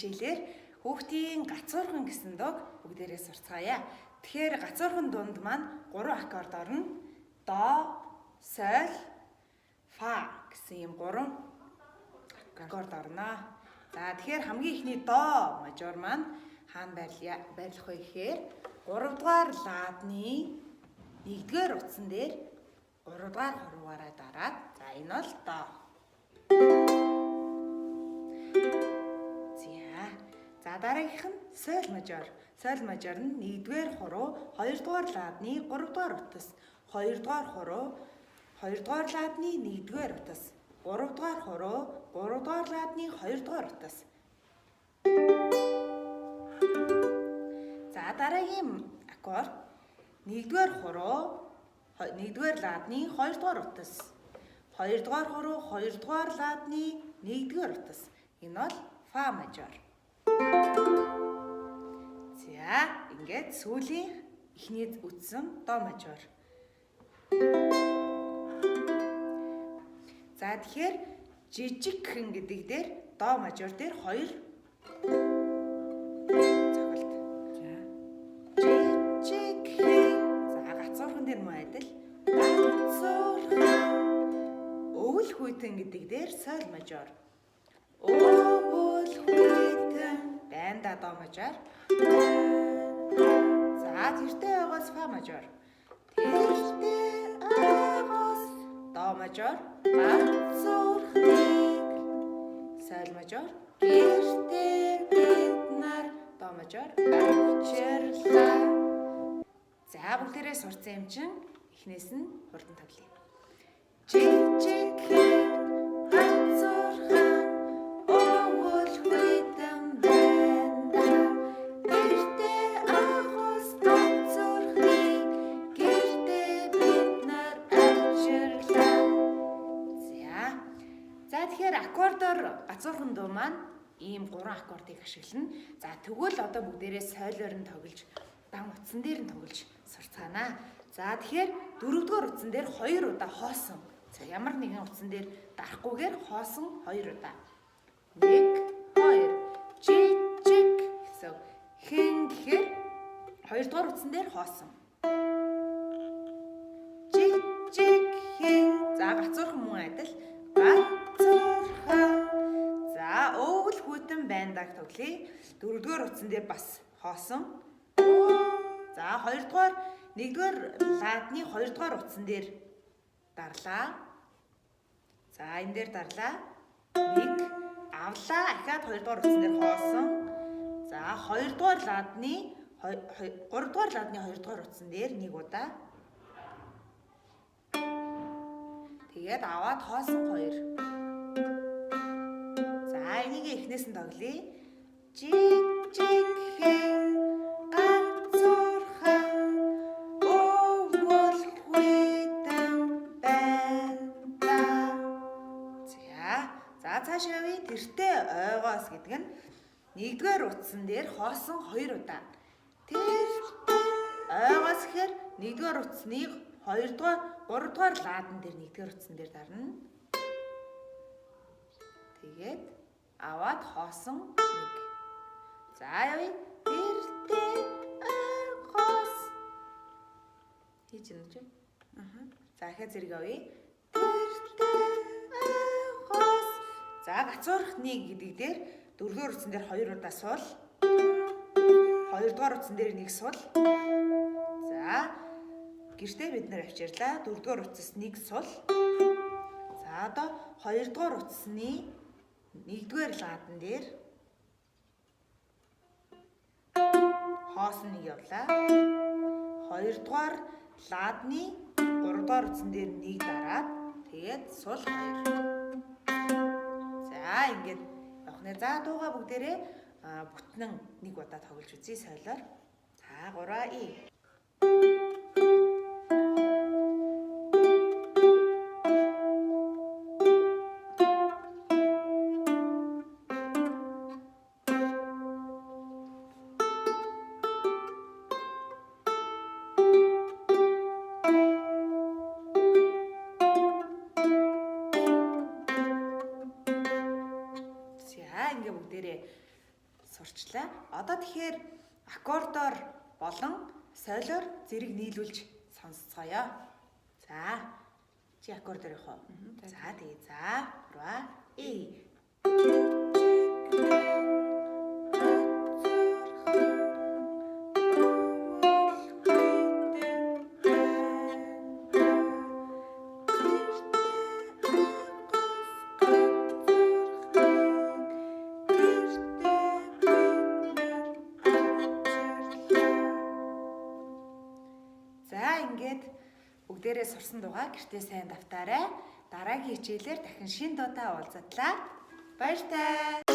хичээлээр хүүхдийн гацуурхан гэсэн дог бүгдээрээ сурцгаая. Тэгэхээр гацуурхан дунд маань 3 аккорд орно. До, соль, фа гэсэн ийм 3 аккорд орно. За тэгэхээр хамгийн ихний до мажор маань хаана байрлах вэ гэхээр 3 дугаар ладны 1-р утсан дээр 3 дугаар хуруугаараа дараад за энэ бол до. За дараагийнх нь соль мажор. Соль мажор нь 1-р хуруу 2-р ладны 3-р утас, 2-р хуруу 2-р ладны 1-р утас, 3-р хуруу 3-р ладны 2-р утас. За дараагийн аккорд 1-р хуруу 1-р ладны 2-р утас, 2-р хуруу 2-р ладны 1-р утас. Энэ бол фа мажор. За ингээд сүүлийн эхний үтсэн до мажор. За тэгэхээр жижигхэн гэдэг дээр до мажор дээр 2 цохилт. За жижигхэн. За гацуурхан дээр мөн адил. Гацуурхан. Өвөл хүйтэн гэдэг дээр соль мажор. Өвөл хүйтэн. Банда до мажор. За тэртээ байгаас фа мажор. Тэртээ байгаас до мажор. Гацуурхныг соль мажор. Гэртээ бид нар до мажор. Авчирлаа. За бүгдээрээ сурцсан юм чин эхнээс нь хурдан тоглоё. Жижигхэн гацуурхан өвөл хүйтэн банда. Гэртээ агаас гацуурхныг гэртээ бид нар авчирлаа. За тэгэхээр аккордоор гацуурхан дуу маань ийм 3 аккордыг ашиглана. За тэгвэл одоо бүгдээрээ сойлоор нь тоглож, дан утсан дээр нь тоглож сурцгаана. За тэгэхээр 4-р утсан дээр 2 удаа хоосон. За ямар нэгэн утсан дээр дарахгүйгээр хоосон 2 удаа. 1 2 жижиг гэсэн. Хэн гэхээр 2-р утсан дээр хоосон. Жижиг хэн. За гацуурхан мөн адил. Гацуурхан. За өвөл хүйтэн бандаг тоглоё. 4-р утсан дээр бас хоосон. За 2-р 1-р ладны 2-р утсан дээр дарлаа. За энэ дээр дарлаа. 1 авлаа. Ахаад 2-р утсан дээр хоосон. За 2-р ладны 3-р ладны 2-р утсан дээр 1 удаа. Тэгээд аваад хоосон 2. За энийг эхнээс нь тоглоё. Жижигхэн гацуурхан өвөл хүйтэн банда. За цаашаа явъя. Тэртээ ойгоос гэдэг нь 1-р утсан дээр хоосон 2 удаа. Тэртээ ойгоос гэхээр 1-р утсныг 2-р 3-р ладан дээр 1-р утсан дээр дарна. Тэгээд аваад хоосон 1. За явъя. Тэртээ ойгоос хийж юм чи. За дахиад зэрэг авъя. Тэртээ ойгоос. За гацуурхны гэдэг дээр 4-р утсан дээр 2 удаа суул. 2-р утсан дээр 1 суул. За гэртээ бид нар авчирлаа. 4-р утас 1 суул. За одоо 2-р утасны 1-р ладан дээр хоосон 1 явлаа. 2-р ладны 3-р утсан дээр 1 дараад тэгээд суул 2. За ингээд явах нэ. За дууга бүгдээрээ бүтнэн 1 удаа тоглож үзье сойлоор. За 3 ингээ бүгдээрээ сонирхолтой. Одоо тэгэхээр аккордоор болон солиор зэрэг нийлүүлж сонсцгоё. За. Чи аккордоор явах уу? За тэгээ за. Ра и. За ингээд бүгдээрээ сурсан дуугаа гэртээ сайн давтаарай. Дараагийн хичээлээр дахин шинэ дуутай уулзтлаа. Баяртай.